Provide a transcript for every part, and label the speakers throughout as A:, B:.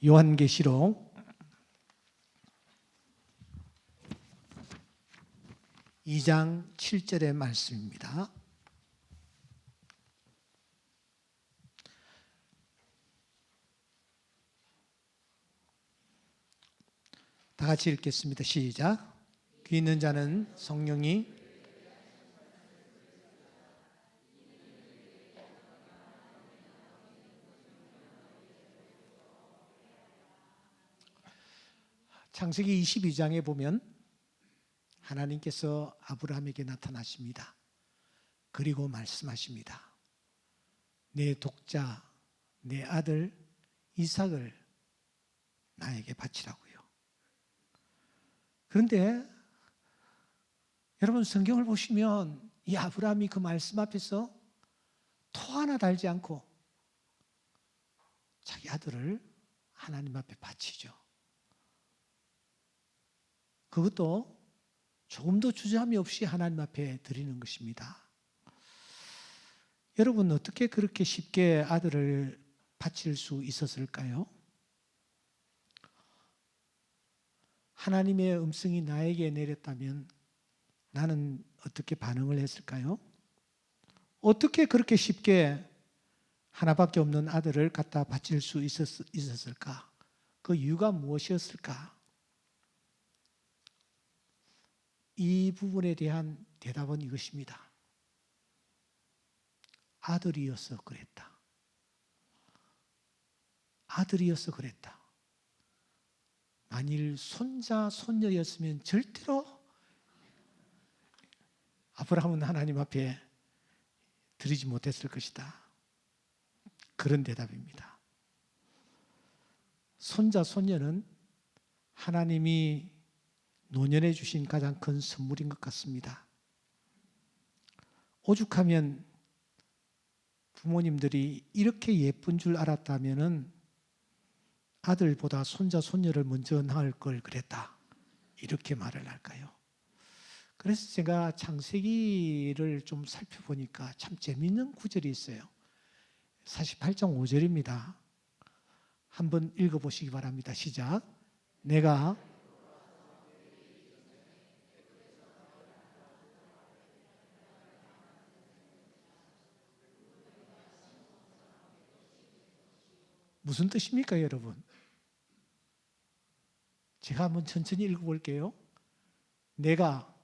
A: 요한계시록 2장 7절의 말씀입니다. 다 같이 읽겠습니다. 시작. 귀 있는 자는 성령이 창세기 22장에 보면 하나님께서 아브라함에게 나타나십니다. 그리고 말씀하십니다. 내 독자, 내 아들 이삭을 나에게 바치라고요. 그런데 여러분 성경을 보시면 이 아브라함이 그 말씀 앞에서 토 하나 달지 않고 자기 아들을 하나님 앞에 바치죠. 그것도 조금도 주저함이 없이 하나님 앞에 드리는 것입니다. 여러분 어떻게 그렇게 쉽게 아들을 바칠 수 있었을까요? 하나님의 음성이 나에게 내렸다면 나는 어떻게 반응을 했을까요? 어떻게 그렇게 쉽게 하나밖에 없는 아들을 갖다 바칠 수 있었을까? 그 이유가 무엇이었을까? 이 부분에 대한 대답은 이것입니다. 아들이어서 그랬다. 아들이어서 그랬다. 만일 손자, 손녀였으면 절대로 아브라함은 하나님 앞에 드리지 못했을 것이다. 그런 대답입니다. 손자, 손녀는 하나님이 노년해 주신 가장 큰 선물인 것 같습니다. 오죽하면 부모님들이 이렇게 예쁜 줄 알았다면은 아들보다 손자, 손녀를 먼저 낳을 걸 그랬다. 이렇게 말을 할까요? 그래서 제가 창세기를 좀 살펴보니까 참 재미있는 구절이 있어요. 48장 5절입니다. 한번 읽어보시기 바랍니다. 시작. 내가 무슨 뜻입니까, 여러분? 제가 한번 천천히 읽어볼게요. 내가,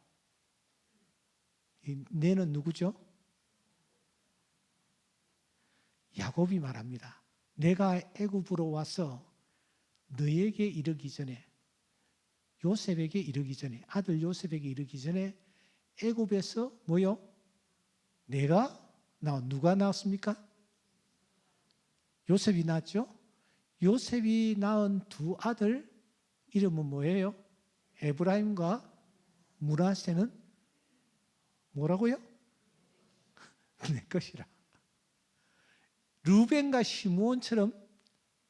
A: 내는 누구죠? 야곱이 말합니다. 내가 애굽으로 와서 너에게 이르기 전에, 요셉에게 이르기 전에, 아들 요셉에게 이르기 전에 애굽에서 뭐요? 누가 나왔습니까? 요셉이 낳았죠? 요셉이 낳은 두 아들 이름은 뭐예요? 에브라임과 므낫세는 뭐라고요? 내 것이라. 루벤과 시므온처럼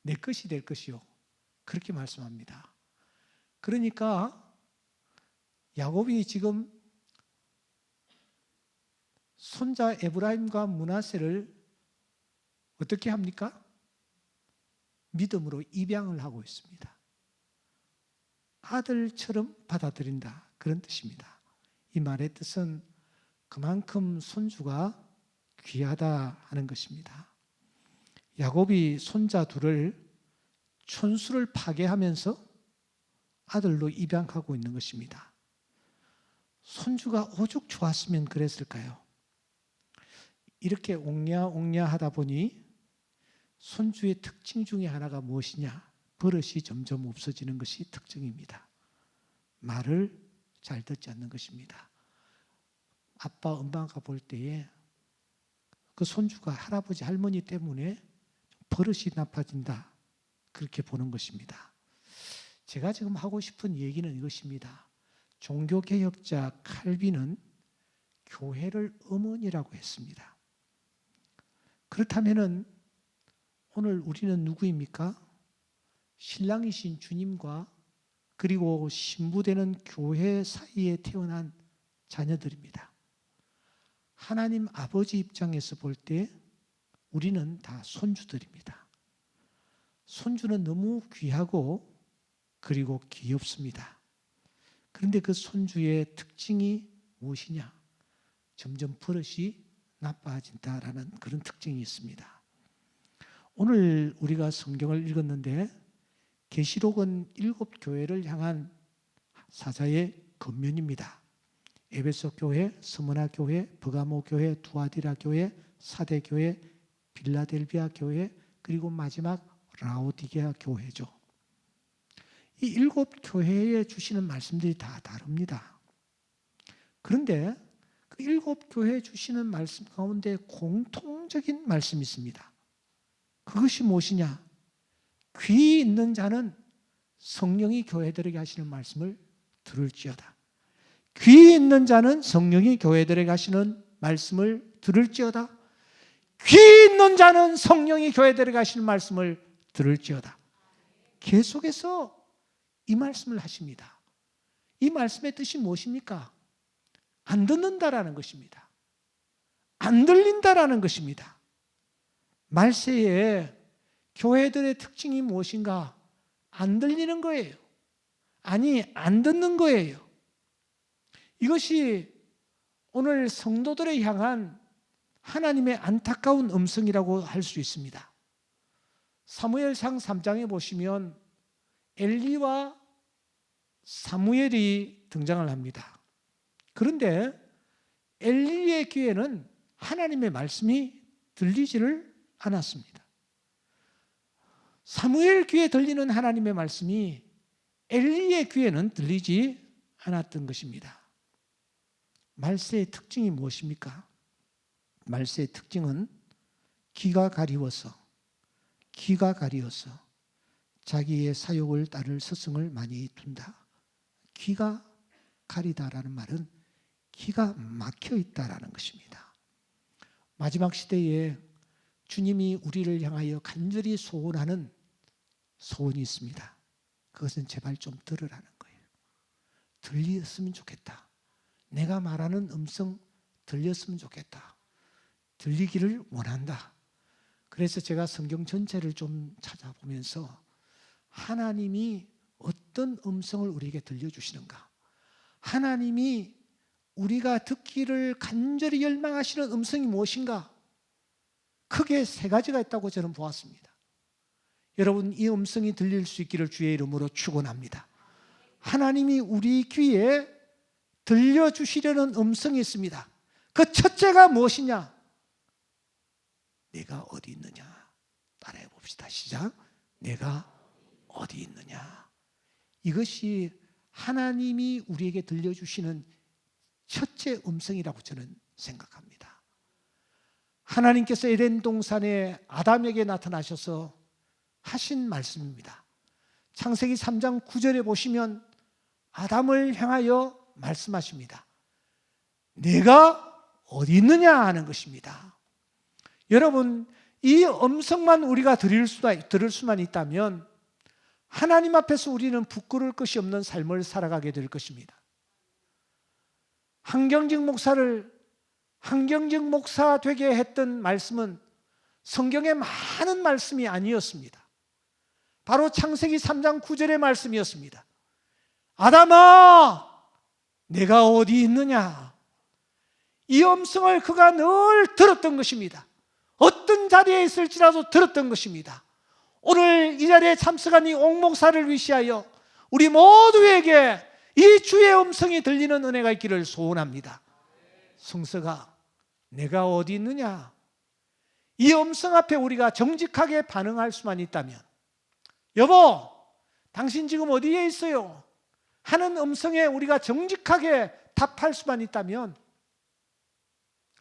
A: 내 것이 될 것이요. 그렇게 말씀합니다. 그러니까 야곱이 지금 손자 에브라임과 므낫세를 어떻게 합니까? 믿음으로 입양을 하고 있습니다. 아들처럼 받아들인다. 그런 뜻입니다. 이 말의 뜻은 그만큼 손주가 귀하다 하는 것입니다. 야곱이 손자 둘을 촌수를 파괴하면서 아들로 입양하고 있는 것입니다. 손주가 오죽 좋았으면 그랬을까요? 이렇게 옹냐옹냐 하다 보니 손주의 특징 중에 하나가 무엇이냐? 버릇이 점점 없어지는 것이 특징입니다. 말을 잘 듣지 않는 것입니다. 아빠, 엄마가 볼 때에 그 손주가 할아버지, 할머니 때문에 버릇이 나빠진다. 그렇게 보는 것입니다. 제가 지금 하고 싶은 얘기는 이것입니다. 종교개혁자 칼빈은 교회를 어머니라고 했습니다. 그렇다면 오늘 우리는 누구입니까? 신랑이신 주님과 그리고 신부되는 교회 사이에 태어난 자녀들입니다. 하나님 아버지 입장에서 볼 때 우리는 다 손주들입니다. 손주는 너무 귀하고 그리고 귀엽습니다. 그런데 그 손주의 특징이 무엇이냐? 점점 버릇이 나빠진다라는 그런 특징이 있습니다. 오늘 우리가 성경을 읽었는데 계시록은 7교회를 향한 사자의 권면입니다. 에베소 교회, 스무나 교회, 버가모 교회, 두아디라 교회, 사대 교회, 빌라델비아 교회, 그리고 마지막 라오디게아 교회죠. 이 7교회에 주시는 말씀들이 다 다릅니다. 그런데 그 7교회에 주시는 말씀 가운데 공통적인 말씀이 있습니다. 그것이 무엇이냐? 귀 있는 자는 성령이 교회들에게 하시는 말씀을 들을지어다. 귀 있는 자는 성령이 교회들에게 하시는 말씀을 들을지어다. 귀 있는 자는 성령이 교회들에게 하시는 말씀을 들을지어다. 계속해서 이 말씀을 하십니다. 이 말씀의 뜻이 무엇입니까? 안 듣는다라는 것입니다. 안 들린다라는 것입니다. 말세에 교회들의 특징이 무엇인가? 안 들리는 거예요. 아니, 안 듣는 거예요. 이것이 오늘 성도들을 향한 하나님의 안타까운 음성이라고 할 수 있습니다. 사무엘상 3장에 보시면 엘리와 사무엘이 등장을 합니다. 그런데 엘리의 귀에는 하나님의 말씀이 들리지를 않았습니다. 사무엘 귀에 들리는 하나님의 말씀이 엘리의 귀에는 들리지 않았던 것입니다. 말세의 특징이 무엇입니까? 말세의 특징은 귀가 가리워서 자기의 사욕을 따를 스승을 많이 둔다. 귀가 가리다라는 말은 귀가 막혀 있다라는 것입니다. 마지막 시대에 주님이 우리를 향하여 간절히 소원하는 소원이 있습니다. 그것은 제발 좀 들으라는 거예요. 들렸으면 좋겠다. 내가 말하는 음성 들렸으면 좋겠다. 들리기를 원한다. 그래서 제가 성경 전체를 좀 찾아보면서 하나님이 어떤 음성을 우리에게 들려주시는가? 하나님이 우리가 듣기를 간절히 열망하시는 음성이 무엇인가? 크게 3가지가 있다고 저는 보았습니다. 여러분, 이 음성이 들릴 수 있기를 주의 이름으로 축원합니다. 하나님이 우리 귀에 들려주시려는 음성이 있습니다. 그 첫째가 무엇이냐? 내가 어디 있느냐? 따라해 봅시다. 시작. 내가 어디 있느냐? 이것이 하나님이 우리에게 들려주시는 첫째 음성이라고 저는 생각합니다. 하나님께서 에덴 동산에 아담에게 나타나셔서 하신 말씀입니다. 창세기 3장 9절에 보시면 아담을 향하여 말씀하십니다. 내가 어디 있느냐 하는 것입니다. 여러분, 이 음성만 우리가 들을 수만 있다면 하나님 앞에서 우리는 부끄러울 것이 없는 삶을 살아가게 될 것입니다. 한경직 목사 되게 했던 말씀은 성경의 많은 말씀이 아니었습니다. 바로 창세기 3장 9절의 말씀이었습니다. 아담아, 내가 어디 있느냐? 이 음성을 그가 늘 들었던 것입니다. 어떤 자리에 있을지라도 들었던 것입니다. 오늘 이 자리에 참석한 이 옥목사를 위시하여 우리 모두에게 이 주의 음성이 들리는 은혜가 있기를 소원합니다. 성서가 내가 어디 있느냐? 이 음성 앞에 우리가 정직하게 반응할 수만 있다면, 여보, 당신 지금 어디에 있어요? 하는 음성에 우리가 정직하게 답할 수만 있다면,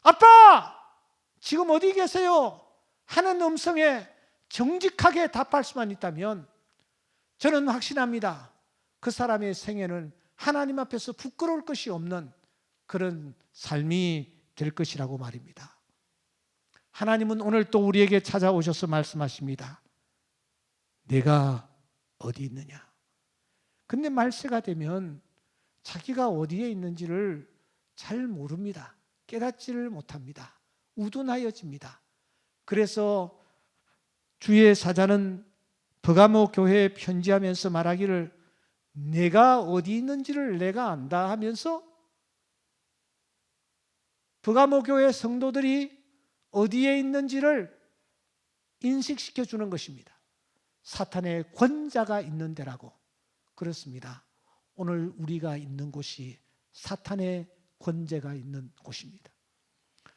A: 아빠, 지금 어디 계세요? 하는 음성에 정직하게 답할 수만 있다면 저는 확신합니다. 그 사람의 생애는 하나님 앞에서 부끄러울 것이 없는 그런 삶이 될 것이라고 말입니다. 하나님은 오늘 또 우리에게 찾아오셔서 말씀하십니다. 내가 어디 있느냐? 근데 말세가 되면 자기가 어디에 있는지를 잘 모릅니다. 깨닫지를 못합니다. 우둔하여집니다. 그래서 주의 사자는 버가모 교회에 편지하면서 말하기를 내가 어디 있는지를 내가 안다 하면서 버가모 교회 성도들이 어디에 있는지를 인식시켜 주는 것입니다. 사탄의 권자가 있는 데라고. 그렇습니다. 오늘 우리가 있는 곳이 사탄의 권세가 있는 곳입니다.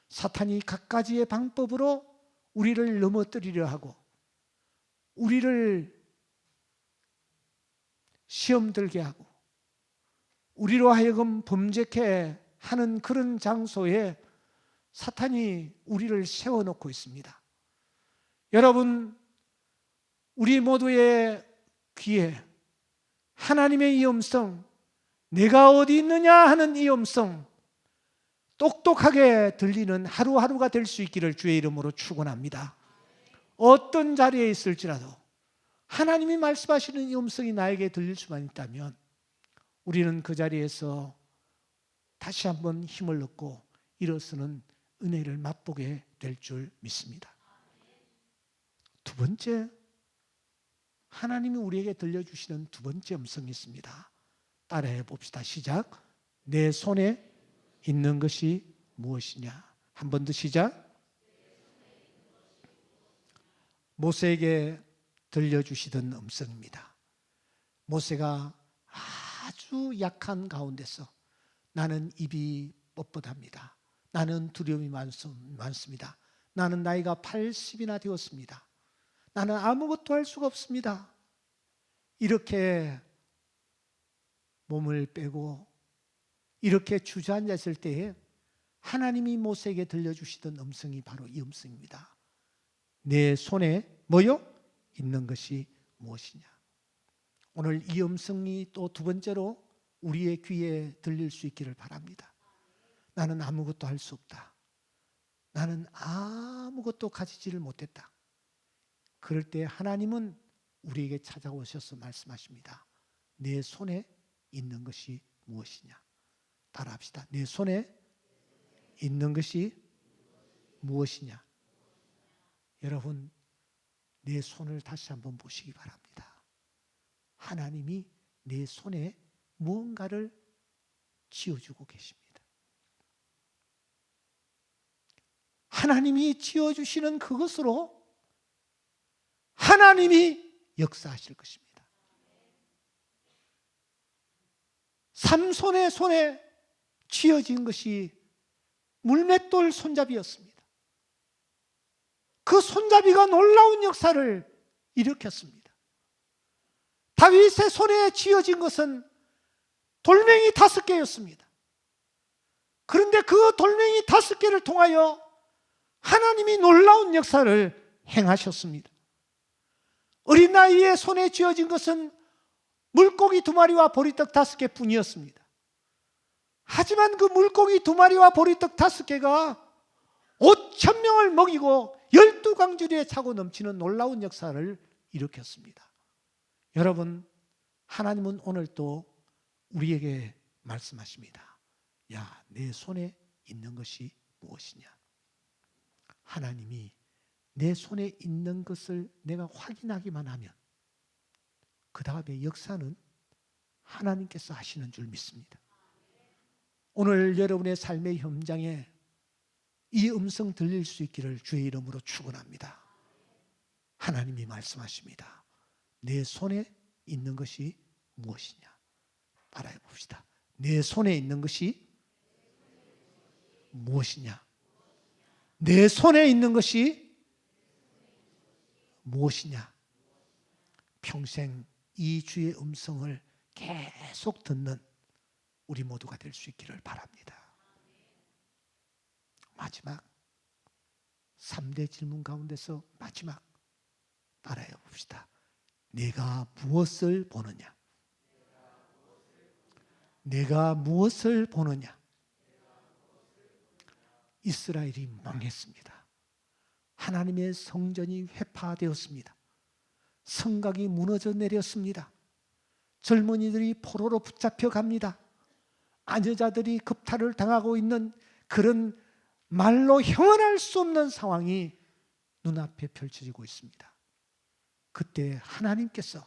A: 사탄이 갖가지의 방법으로 우리를 넘어뜨리려 하고 우리를 시험 들게 하고 우리로 하여금 범죄케 하는 그런 장소에 사탄이 우리를 세워놓고 있습니다. 여러분, 우리 모두의 귀에 하나님의 이 음성, 내가 어디 있느냐 하는 이 음성 똑똑하게 들리는 하루하루가 될 수 있기를 주의 이름으로 축원합니다. 어떤 자리에 있을지라도 하나님이 말씀하시는 이 음성이 나에게 들릴 수만 있다면 우리는 그 자리에서 다시 한번 힘을 얻고 일어서는 은혜를 맛보게 될 줄 믿습니다. 두 번째, 하나님이 우리에게 들려주시는 두 번째 음성이 있습니다. 따라해 봅시다. 시작. 내 손에 있는 것이 무엇이냐. 한 번 더 시작. 모세에게 들려주시던 음성입니다. 모세가 아주 약한 가운데서 나는 입이 뻣뻣합니다. 나는 두려움이 많습니다. 나는 나이가 80이나 되었습니다. 나는 아무것도 할 수가 없습니다. 이렇게 몸을 빼고 이렇게 주저앉아 있을 때에 하나님이 모세에게 들려주시던 음성이 바로 이 음성입니다. 내 손에 뭐요? 있는 것이 무엇이냐. 오늘 이 음성이 또 두 번째로 우리의 귀에 들릴 수 있기를 바랍니다. 나는 아무것도 할 수 없다. 나는 아무것도 가지지를 못했다. 그럴 때 하나님은 우리에게 찾아오셔서 말씀하십니다. 내 손에 있는 것이 무엇이냐. 따라합시다. 내 손에 있는 것이 무엇이냐. 여러분, 내 손을 다시 한번 보시기 바랍니다. 하나님이 내 손에 무언가를 쥐어주고 계십니다. 하나님이 쥐어주시는 그것으로 하나님이 역사하실 것입니다. 삼손의 손에 쥐어진 것이 물맷돌 손잡이였습니다. 그 손잡이가 놀라운 역사를 일으켰습니다. 다윗의 손에 쥐어진 것은 돌멩이 5개였습니다. 그런데 그 돌멩이 5개를 통하여 하나님이 놀라운 역사를 행하셨습니다. 어린 나이에 손에 쥐어진 것은 물고기 2마리와 보리떡 5개 뿐이었습니다. 하지만 그 물고기 2마리와 보리떡 5개가 5,000명을 먹이고 12광주리에 차고 넘치는 놀라운 역사를 일으켰습니다. 여러분, 하나님은 오늘 또 우리에게 말씀하십니다. 야, 내 손에 있는 것이 무엇이냐. 하나님이 내 손에 있는 것을 내가 확인하기만 하면 그 다음에 역사는 하나님께서 하시는 줄 믿습니다. 오늘 여러분의 삶의 현장에 이 음성 들릴 수 있기를 주의 이름으로 축원합니다. 하나님이 말씀하십니다. 내 손에 있는 것이 무엇이냐. 따라해 봅시다. 내 손에 있는 것이 무엇이냐. 내 손에 있는 것이 무엇이냐. 평생 이 주의 음성을 계속 듣는 우리 모두가 될 수 있기를 바랍니다. 마지막 3대 질문 가운데서 마지막 따라해 봅시다. 내가 무엇을 보느냐? 내가 무엇을 보느냐? 이스라엘이 망했습니다. 하나님의 성전이 회파되었습니다. 성곽이 무너져 내렸습니다. 젊은이들이 포로로 붙잡혀 갑니다. 아녀자들이 겁탈을 당하고 있는 그런 말로 형언할 수 없는 상황이 눈앞에 펼쳐지고 있습니다. 그때 하나님께서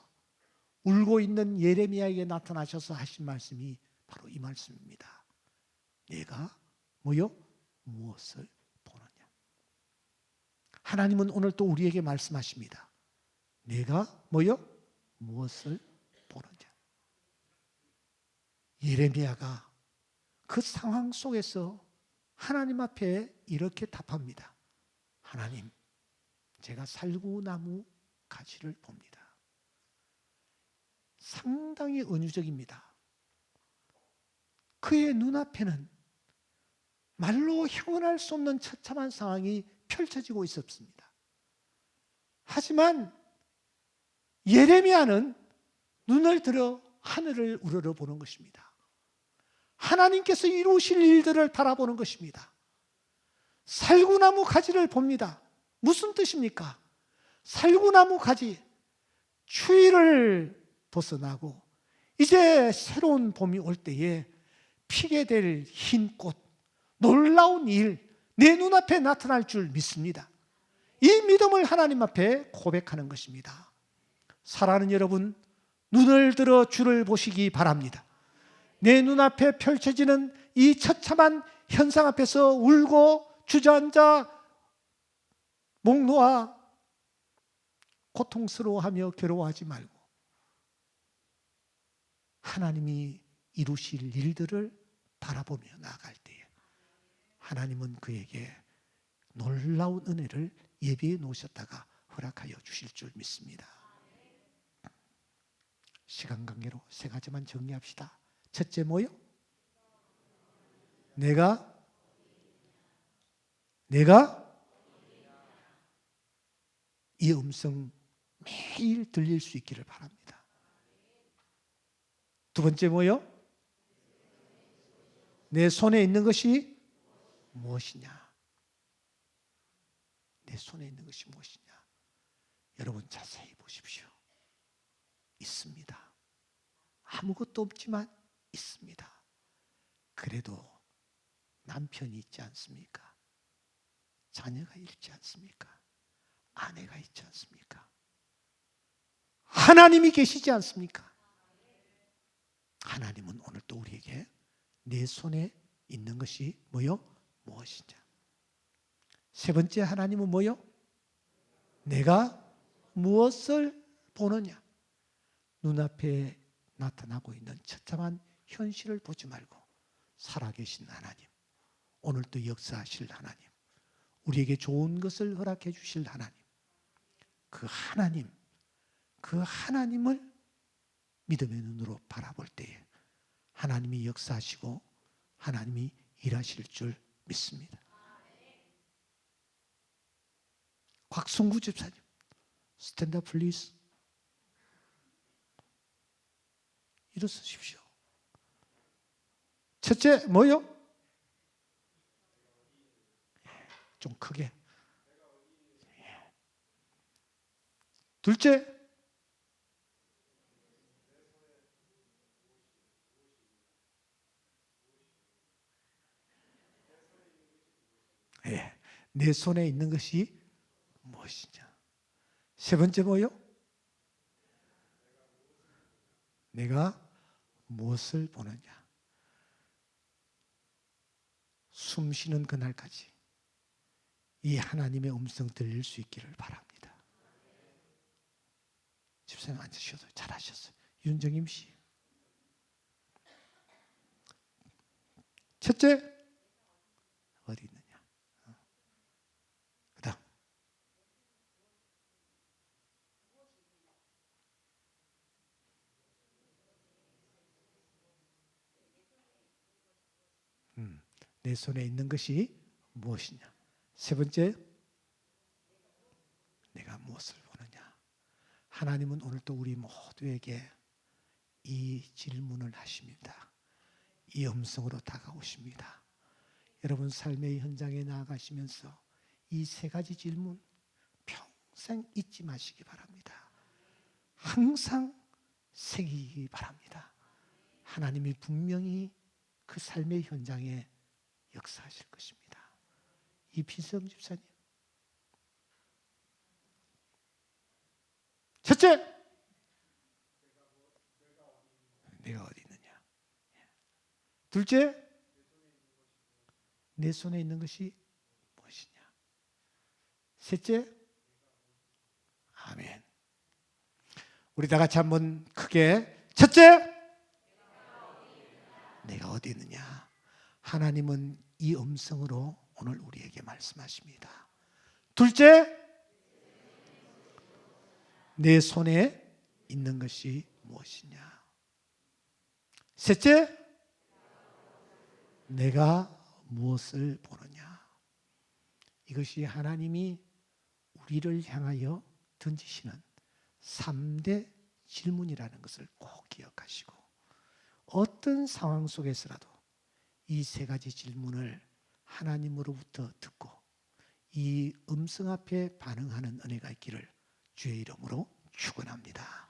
A: 울고 있는 예레미야에게 나타나셔서 하신 말씀이 바로 이 말씀입니다. 내가 뭐요? 무엇을 보느냐. 하나님은 오늘 또 우리에게 말씀하십니다. 내가 뭐요? 무엇을 보느냐. 예레미야가 그 상황 속에서 하나님 앞에 이렇게 답합니다. 하나님, 제가 살구나무 가지를 봅니다. 상당히 은유적입니다. 그의 눈앞에는 말로 형언할 수 없는 처참한 상황이 펼쳐지고 있었습니다. 하지만 예레미야는 눈을 들어 하늘을 우러러보는 것입니다. 하나님께서 이루실 일들을 바라보는 것입니다. 살구나무 가지를 봅니다. 무슨 뜻입니까? 살구나무 가지, 추위를 벗어나고 이제 새로운 봄이 올 때에 피게 될 흰 꽃, 놀라운 일, 내 눈앞에 나타날 줄 믿습니다. 이 믿음을 하나님 앞에 고백하는 것입니다. 사랑하는 여러분, 눈을 들어 주를 보시기 바랍니다. 내 눈앞에 펼쳐지는 이 처참한 현상 앞에서 울고 주저앉아 목 놓아 고통스러워하며 괴로워하지 말고 하나님이 이루실 일들을 바라보며 나아갈 때에 하나님은 그에게 놀라운 은혜를 예비해 놓으셨다가 허락하여 주실 줄 믿습니다. 시간 관계로 세 가지만 정리합시다. 첫째 뭐요? 내가 이 음성 매일 들릴 수 있기를 바랍니다. 두 번째 뭐요? 내 손에 있는 것이 무엇이냐? 내 손에 있는 것이 무엇이냐? 여러분 자세히 보십시오. 있습니다. 아무것도 없지만 있습니다. 그래도 남편이 있지 않습니까? 자녀가 있지 않습니까? 아내가 있지 않습니까? 하나님이 계시지 않습니까? 하나님은 오늘 또 우리에게 내 손에 있는 것이 뭐요? 무엇이냐? 세 번째 하나님은 뭐요? 내가 무엇을 보느냐? 눈앞에 나타나고 있는 처참한 현실을 보지 말고 살아계신 하나님, 오늘도 역사하실 하나님, 우리에게 좋은 것을 허락해 주실 하나님, 그 하나님을 믿음의 눈으로 바라볼 때에 하나님이 역사하시고 하나님이 일하실 줄 믿습니다. 곽순구 집사님, 스탠드 플리즈. 일어서십시오. 첫째 뭐요? 좀 크게. 둘째, 내 손에 있는 것이 무엇이냐? 세 번째 뭐요? 내가 무엇을 보느냐? 숨 쉬는 그날까지 이 하나님의 음성 들릴 수 있기를 바랍니다. 집사님 앉으셔도 잘하셨어요. 윤정임 씨. 첫째, 어디 있느냐? 그 다음. 내 손에 있는 것이 무엇이냐? 세 번째, 내가 무엇을 보느냐? 하나님은 오늘도 우리 모두에게 이 질문을 하십니다. 이 음성으로 다가오십니다. 여러분 삶의 현장에 나아가시면서 이 세 가지 질문 평생 잊지 마시기 바랍니다. 항상 새기기 바랍니다. 하나님이 분명히 그 삶의 현장에 역사하실 것입니다. 이피성 집사님, 첫째, 내가 어디 있느냐. 둘째, 내 손에 있는 것이 무엇이냐. 셋째, 아멘. 우리 다 같이 한번 크게. 첫째, 내가 어디 있느냐. 하나님은 이 음성으로 오늘 우리에게 말씀하십니다. 둘째, 내 손에 있는 것이 무엇이냐. 셋째, 내가 무엇을 보느냐. 이것이 하나님이 우리를 향하여 던지시는 3대 질문이라는 것을 꼭 기억하시고, 어떤 상황 속에서라도 이 3가지 질문을 하나님으로부터 듣고 이 음성 앞에 반응하는 은혜가 있기를 주의 이름으로 축원합니다.